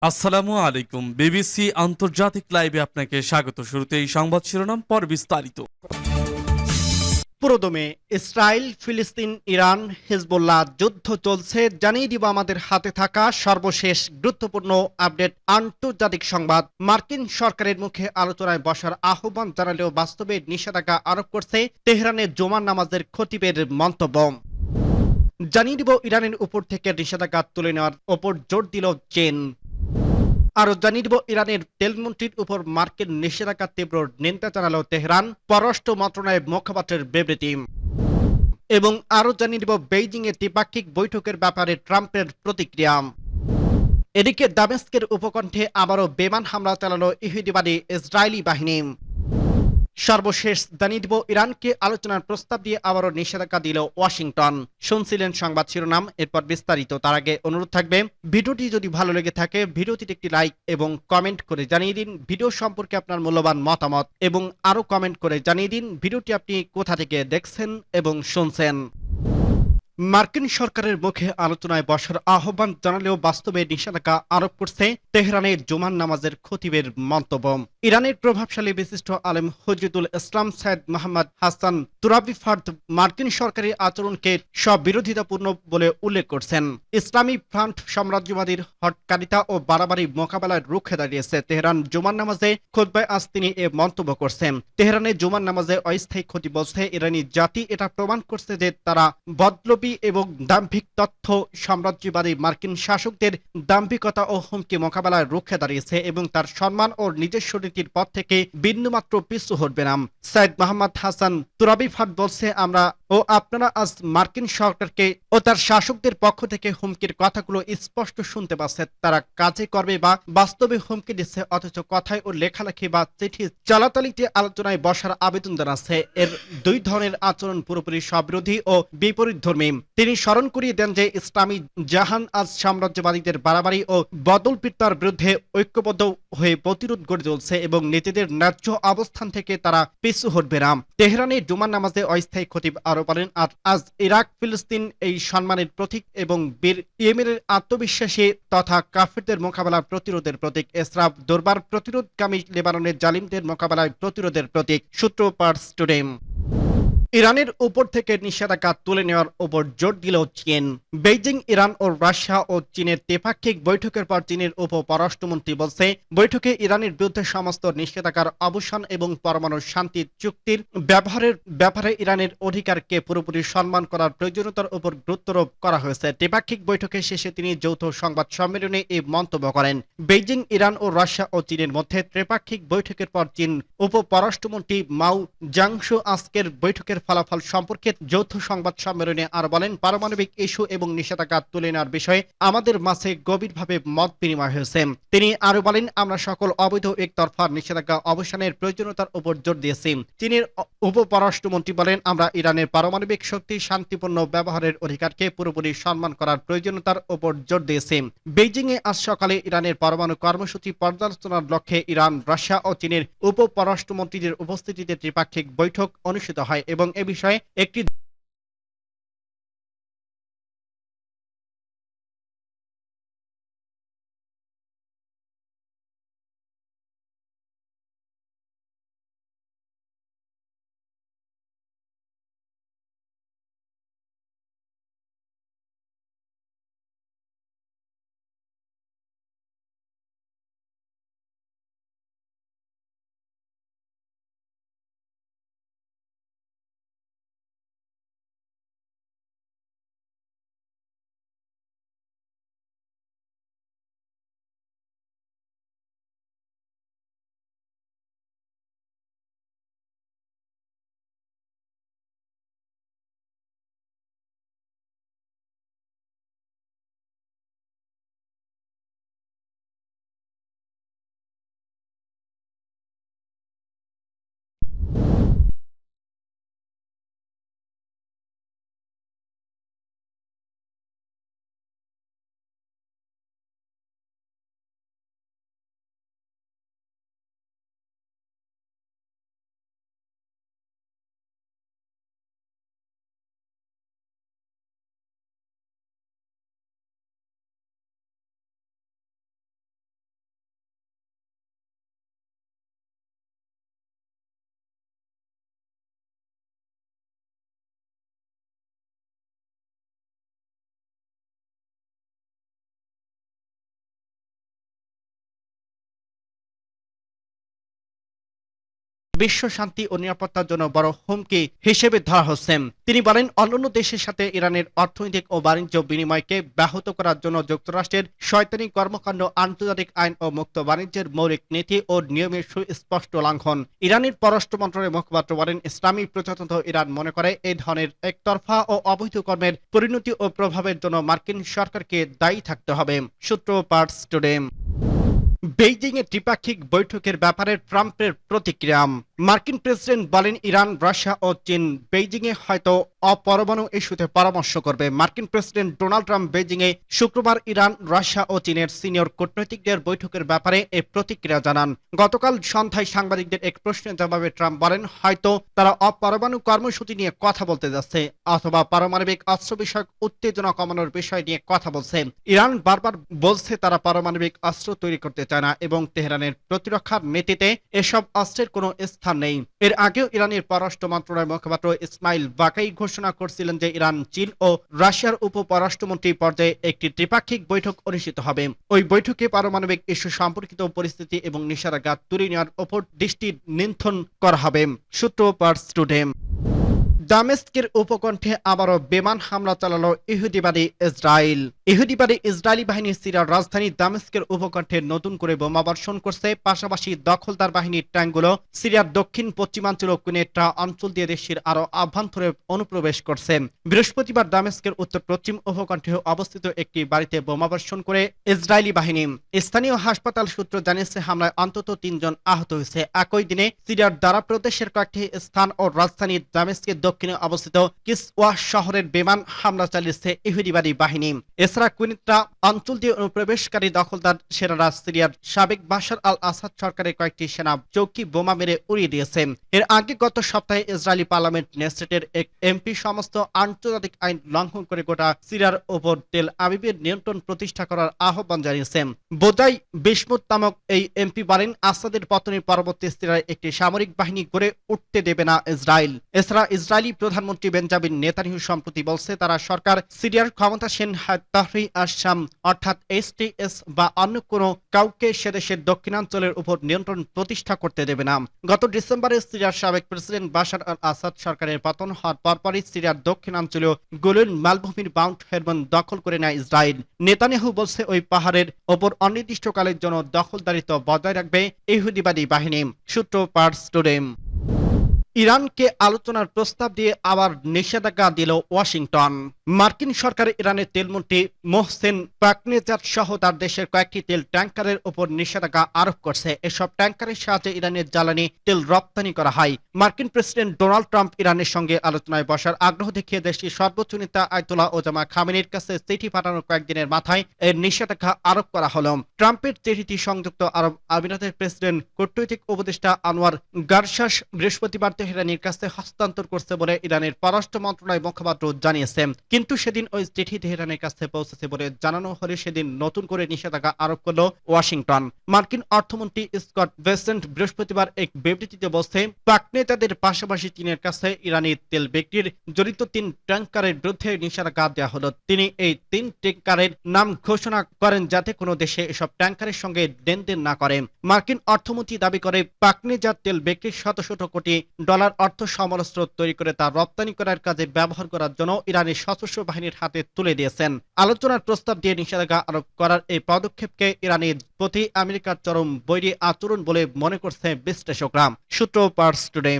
আসসালামু আলাইকুম। বিবিসি আন্তর্জাতিক লাইভে আপনাকে স্বাগত। শুরুতেই সংবাদ শিরোনাম, পর বিস্তারিত। পুরোদমে ইসরায়েল, ফিলিস্তিন, ইরান, হিজবুল্লাহ যুদ্ধ চলছে, জানিয়ে দিব আমাদের হাতে থাকা সর্বশেষ গুরুত্বপূর্ণ আপডেট। আন্তর্জাতিক সংবাদ। মার্কিন সরকারের মুখে আলোচনায় বসার আহ্বান জানালেও বাস্তবে নিষেধাজ্ঞা আরোপ করছে তেহরানে জুমার নামাজের খতিবের মন্তব্য। জানিয়ে দিব ইরানের উপর থেকে নিষেধাজ্ঞা তুলে নেওয়ার ওপর জোর দিল চীন। আরো জানিয়ে দিব ইরানের তেলমন্ত্রীর উপর মার্কিন নিষেধাজ্ঞা তীব্র নিন্দা জানালো তেহরান, পররাষ্ট্র মন্ত্রণালয়ের মুখপাত্রের বিবৃতি। এবং আরো জানিয়ে দিব বেইজিং এ দ্বিপাক্ষিক বৈঠকের ব্যাপারে ট্রাম্পের প্রতিক্রিয়া। এদিকে দামেস্কের উপকণ্ঠে আবারও বিমান হামলা চালালো ইহুদিবাদী ইসরায়েলি বাহিনী। সর্বশেষ জানিয়ে দিব ইরানকে আলোচনার প্রস্তাব দিয়ে আবারও নিষেধাজ্ঞা দিল ওয়াশিংটন। শুনছিলেন সংবাদ শিরোনাম, এরপর বিস্তারিত। তার আগে অনুরোধ থাকবে, ভিডিওটি যদি ভালো লেগে থাকে ভিডিওটিতে একটি লাইক এবং কমেন্ট করে জানিয়ে দিন ভিডিও সম্পর্কে আপনার মূল্যবান মতামত, এবং আরো কমেন্ট করে জানিয়ে দিন ভিডিওটি আপনি কোথা থেকে দেখছেন এবং শুনছেন। মার্কিন সরকারের মুখে আলোচনায় বসার আহ্বান জানালেও বাস্তবে নিষেধাজ্ঞা আরোপ করছে তেহরানে জুমার নামাজের খতিবের মন্তব্য। ইরানের প্রভাবশালী বিশিষ্ট আলেম হজিদুল ইসলাম সাইদ মোহাম্মদ হাসান তুরাবি ফার্দ মার্কিন সরকারের আচরণকে স্ববিরোধিতাপূর্ণ বলে উল্লেখ করছেন। ইসলামী ফ্রন্ট সাম্রাজ্যবাদীর হটকারিতা ও বাড়াবাড়ি মোকাবেলায় রুখে দাঁড়িয়েছে তেহরান জুমার নামাজে খুতবায় আজ তিনি এ মন্তব্য করছেন। তেহরানে জুমার নামাজে অস্থায়ী ক্ষতি বলছে ইরানি জাতি এটা প্রমাণ করছে যে তারা বদলবী এবং দাম্ভিক তথ্য সাম্রাজ্যবাদী মার্কিন শাসকদের দাম্ভিকতা ও হুমকি মোকাবেলায় রুখে দাঁড়িয়েছে এবং তার সম্মান ও নিজস্ব নীতির পথ থেকে বিন্দুমাত্র পিছু হটবে না। সাইদ মোহাম্মদ হাসান তুরাবি ফাদ বলছে, আমরা ও আপনারা আজ মার্কিন সরকারকে ও তার শাসকদের পক্ষ থেকে হুমকির কথাগুলো স্পষ্ট শুনতে পাচ্ছে। তারা কাজে করবে বা বাস্তবে হুমকি দিচ্ছে, অথচ কথায় ও লেখালেখি বা চিঠি চালাতালিতে আলোচনায় বসার আবেদন জানাচ্ছে। এর দুই ধরনের আচরণ পুরোপুরি স্ববিরোধী ও বিপরীতধর্মী। তিনি স্মরণ করিয়ে দেন যে ইসলামী জাহান আজ সাম্রাজ্যবাদীদের বাড়াবাড়ি ও বদলপিতার বিরুদ্ধে ঐক্যবদ্ধ হয়ে প্রতিরোধ গড়ে তুলছে এবং নিজেদের ন্যায্য অবস্থান থেকে তারা পিছু হটবে না। তেহরানে জুমার নামাজে অস্থায়ী খতিব আরো বলেন, আর আজ ইরাক ফিলিস্তিন এই সম্মানের প্রতীক এবং বীর ইয়েমেনের আত্মবিশ্বাসী তথা কাফেরদের মোকাবেলার প্রতিরোধের প্রতীক। এসরাফ দরবার প্রতিরোধকামী লেবাননের জালিমদের মোকাবেলায় প্রতিরোধের প্রতীক। সূত্র পার্স টুডে। ইরানের উপর থেকে নিষেধাজ্ঞা তুলে নেওয়ার উপর জোর দিল চীন। বেইজিং, ইরান ও রাশিয়া ও চীনের দ্বিপাক্ষিক বৈঠকের পর চীনের উপ পররাষ্ট্রমন্ত্রী বলছে, বৈঠকে ইরানের বিরুদ্ধে সমস্ত নিষেধাজ্ঞার অবসান এবং পরমাণু শান্তি চুক্তির ব্যবহারের ব্যাপারে ইরানের অধিকারকে পুরোপুরি সম্মান করার প্রয়োজনীয়তার উপর গুরুত্বারোপ করা হয়েছে। দ্বিপাক্ষিক বৈঠকের শেষে তিনি যৌথ সংবাদ সম্মেলনে এই মন্তব্য করেন। বেইজিং, ইরান ও রাশিয়া ও চীনের মধ্যে ত্রিপাক্ষিক বৈঠকের পর চীন উপ পররাষ্ট্রমন্ত্রী মাও জাংশু আজকের বৈঠকের ফলাফল সম্পর্কে যৌথ সংবাদ সম্মেলনে আর বলেন, পারমাণবিক ইস্যু এবং নিষেধাজ্ঞা তুলে নেওয়ার বিষয়ে আমাদের মাঝে গভীরভাবে মত বিনিময় হয়েছে। তিনি আরো বলেন, আমরা সকল অবৈধ একতরফা নিষেধাজ্ঞা অবসানের প্রয়োজনীয়তার উপর জোর দিয়েছি। চীনের উপ পররাষ্ট্রমন্ত্রী বলেন, আমরা ইরানের পারমাণবিক শক্তি শান্তিপূর্ণ ব্যবহারের অধিকারকে পুরোপুরি সম্মান করার প্রয়োজনীয়তার উপর জোর দিয়েছি। বেইজিং এ আজ সকালে ইরানের পরমাণু কর্মসূচি পর্যালোচনার লক্ষ্যে ইরান, রাশিয়া ও চীনের উপ পররাষ্ট্রমন্ত্রীদের উপস্থিতিতে ত্রিপাক্ষিক বৈঠক অনুষ্ঠিত হয় এবং এ বিষয়ে একটি বিশ্ব শান্তি ও নিরাপত্তার জন্য বড় হুমকি হিসেবে ধরা হচ্ছে। তিনি বলেন, অন্যান্য দেশের সাথে ইরানের অর্থনৈতিক ও বাণিজ্য বিনিময়কে ব্যাহত করার জন্য যুক্তরাষ্ট্রের শয়তানি কর্মকাণ্ড আন্তর্জাতিক আইন ও মুক্ত বাণিজ্যের মৌলিক নীতি ও নিয়মের সুস্পষ্ট লঙ্ঘন। ইরানের পররাষ্ট্র মন্ত্রণালয়ের মুখপাত্র বলেন, ইসলামী প্রজাতন্ত্র ইরান মনে করে এই ধরনের একতরফা ও অবৈধ কর্মের পরিণতি ও প্রভাবের জন্য মার্কিন সরকারকে দায়ী থাকতে হবে। সূত্র পার্টস টুডে। বেইজিং এ ত্রিপাক্ষিক বৈঠকের ব্যাপারে ট্রাম্পের প্রতিক্রিয়া। মার্কিন প্রেসিডেন্ট বলেন, ইরান, রাশিয়া ও চীন বেইজিং এ হয়তো অপরমাণু ইস্যুতে পরামর্শ করবে। মার্কিন প্রেসিডেন্ট ডোনাল্ড ট্রাম্প বেইজিং এ শুক্রবার ইরান, রাশিয়া ও চীনের সিনিয়র কূটনৈতিকদের বৈঠকের ব্যাপারে এই প্রতিক্রিয়া জানান। গতকাল সন্ধ্যায় সাংবাদিকদের এক প্রশ্নের জবাবে ট্রাম্প বলেন, হয়তো তারা অপরমাণু কর্মসূচি নিয়ে কথা বলতে যাচ্ছে অথবা পারমাণবিক অস্ত্র বিষয়ক উত্তেজনা কমানোর বিষয় নিয়ে কথা বলছে। ইরান বারবার বলছে তারা পারমাণবিক অস্ত্র তৈরি করতে চায় না এবং তেহরানের প্রতিরক্ষার নীতিতে এসব অস্ত্রের কোনো স্থান নেই। এর আগেও ইরানের পররাষ্ট্র মন্ত্রণালয়ের মুখপাত্র ইসমাইল বাকাই ঘোষণা করেছিলেন যে ইরান, চীন ও রাশিয়ার উপ পররাষ্ট্রমন্ত্রী পর্যায়ে একটি ত্রিপাক্ষিক বৈঠক অনুষ্ঠিত হবে। ওই বৈঠকে পারমাণবিক ইস্যু সম্পর্কিত পরিস্থিতি এবং নিষেধাজ্ঞা তুলে নেওয়ার ওপর দৃষ্টি নিয়ন্ত্রণ করা হবে। সূত্র পার্টস টুডে। দামেস্কের উপকণ্ঠে আবারও বিমান হামলা চালালো ইহুদিবাদী ইসরায়েল। ইহুদিবাদী ইসরায়েলি বাহিনী সিরিয়ার রাজধানী দামেস্কের উপকণ্ঠে নতুন করে বোমাবর্ষণ করছে। পাশাপাশি দখলদার বাহিনীর ট্যাঙ্কগুলো সিরিয়ার দক্ষিণ পশ্চিমাঞ্চল কুনেট্রা অঞ্চল দিয়ে দেশের আরো অভ্যন্তরে অনুপ্রবেশ করছে। বৃহস্পতিবার দামেস্কের উত্তর পশ্চিম উপকণ্ঠে অবস্থিত একটি বাড়িতে বোমাবর্ষণ করে ইসরায়েলি বাহিনী। স্থানীয় হাসপাতাল সূত্র জানিয়েছে, হামলায় অন্তত 3 জন আহত হয়েছে। একই দিনে সিরিয়ার দারা প্রদেশের কয়েকটি স্থান ও রাজধানী দামেস্কের দক্ষিণে অবস্থিত কিসওয়া শহরের বিমান হামলা চালিয়েছে ইহুদিবাদী বাহিনী। এছাড়া কুনিত্রা অঞ্চল দিয়ে অনুপ্রবেশকারী দখলদার সেনারা সিরিয়ার সাবেক বাশার আল আসাদ সরকারের কয়েকটি সেনা চৌকি বোমা মেরে উড়িয়ে দিয়েছে। এর আগে গত সপ্তাহে ইসরায়েলি পার্লামেন্ট নেসেটের এক এমপি সমস্ত আন্তর্জাতিক আইন লঙ্ঘন করে গোটা সিরিয়ার ওপর তেল আবিবের নিয়ন্ত্রণ প্রতিষ্ঠা করার আহ্বান জানিয়েছেন। বোদাই বিসমুত নামক এই এমপি বলেন, আসাদের পতনের পরবর্তী সিরিয়ার একটি সামরিক বাহিনী গড়ে উঠতে দেবে না ইসরায়েল। এছাড়া ইসরায়েলি প্রধানমন্ত্রী বেঞ্জামিন নেতানিয়াহু সম্প্রতি বলছে, তারা সরকার সিরিয়ার ক্ষমতাসীন তাহরির আশ-শাম অর্থাৎ এসটিএস বা অন্য কোনো কাউকে সেদেশের দক্ষিণাঞ্চলের উপর নিয়ন্ত্রণ প্রতিষ্ঠা করতে দেবে না। গত ডিসেম্বরে সিরিয়ার সাবেক প্রেসিডেন্ট বাশার আল আসাদ সরকারের পতন হওয়ার পরপরই সিরিয়ার দক্ষিণাঞ্চলীয় গোলান মালভূমির মাউন্ট হেরমন দখল করে নেয় ইসরায়েল। নেতানিয়াহু বলছে, ওই পাহাড়ের ওপর অনির্দিষ্টকালের জন্য দখলদারিত্ব বজায় রাখবে ইহুদিবাদী বাহিনী। সূত্র পার্টস টুডে। ইরানকে আলোচনার প্রস্তাব দিয়ে আবার নিষেধাজ্ঞা দিল ওয়াশিংটন। মার্কিন সরকার ইরানের তেলমন্ত্রী মোহসেন পাকনেজাদ সহ তার দেশের কয়েকটি তেল ট্যাঙ্কারের উপর নিষেধাজ্ঞা আরোপ করছে। এসব ট্যাঙ্কারের সাহায্যে ইরানের জ্বালানি তেল রপ্তানি করা হয়। মার্কিন প্রেসিডেন্ট ডোনাল্ড ট্রাম্প ইরানের সঙ্গে আলোচনায় বসার আগ্রহ দেখিয়ে দেশটির সর্বোচ্চ নেতা আয়াতুল্লাহ ওজামা খামেনির কাছে চিঠি পাঠানোর কয়েকদিনের মাথায় এর নিষেধাজ্ঞা আরোপ করা হলো। ট্রাম্পের চিঠিটি সংযুক্ত আরব আমিরাতের প্রেসিডেন্ট কূটনৈতিক উপদেষ্টা আনোয়ার গারশাস বৃহস্পতিবার তেহরানের কাছে হস্তান্তর করছে বলে ইরানের পররাষ্ট্র মন্ত্রণালয় মুখপাত্র জানিয়েছে। কিন্তু সেদিন ওই চিঠি তেহরানের কাছে পৌঁছেছে বলে জানানো হলে সেদিন নতুন করে নিষেধাজ্ঞা আরোপ করল ওয়াশিংটন। মার্কিন অর্থমন্ত্রী স্কট বেসেন্ট বৃহস্পতিবার এক বিবৃতিতে বলছে, পাক নেতাদের পাশাপাশি চীনের কাছে ইরানি তেল বিক্রির জড়িত 3 ট্যাঙ্কারের বিরুদ্ধে নিষেধাজ্ঞা দেওয়া হলো। তিনি এই 3 ট্যাঙ্কারের নাম ঘোষণা করেন যাতে কোনো দেশে এসব ট্যাঙ্কারের সঙ্গে লেনদেন না করে। মার্কিন অর্থমন্ত্রী দাবি করে, পাকনেজাদ তেল বিক্রির শত শত কোটি ডলার অর্থ সমরাস্ত্র তৈরি করে তা রপ্তানি করার কাজে ব্যবহার করার জন্য ইরানের সশস্ত্র বাহিনীর হাতে তুলে দিয়েছেন। আলোচনার প্রস্তাব দিয়ে নিষেধাজ্ঞা আরোপ করার এই পদক্ষেপকে ইরানের প্রতি আমেরিকার চরম বৈরী আচরণ বলে মনে করছে বিশ্লেষকরা। সূত্র পার্টস টুডে।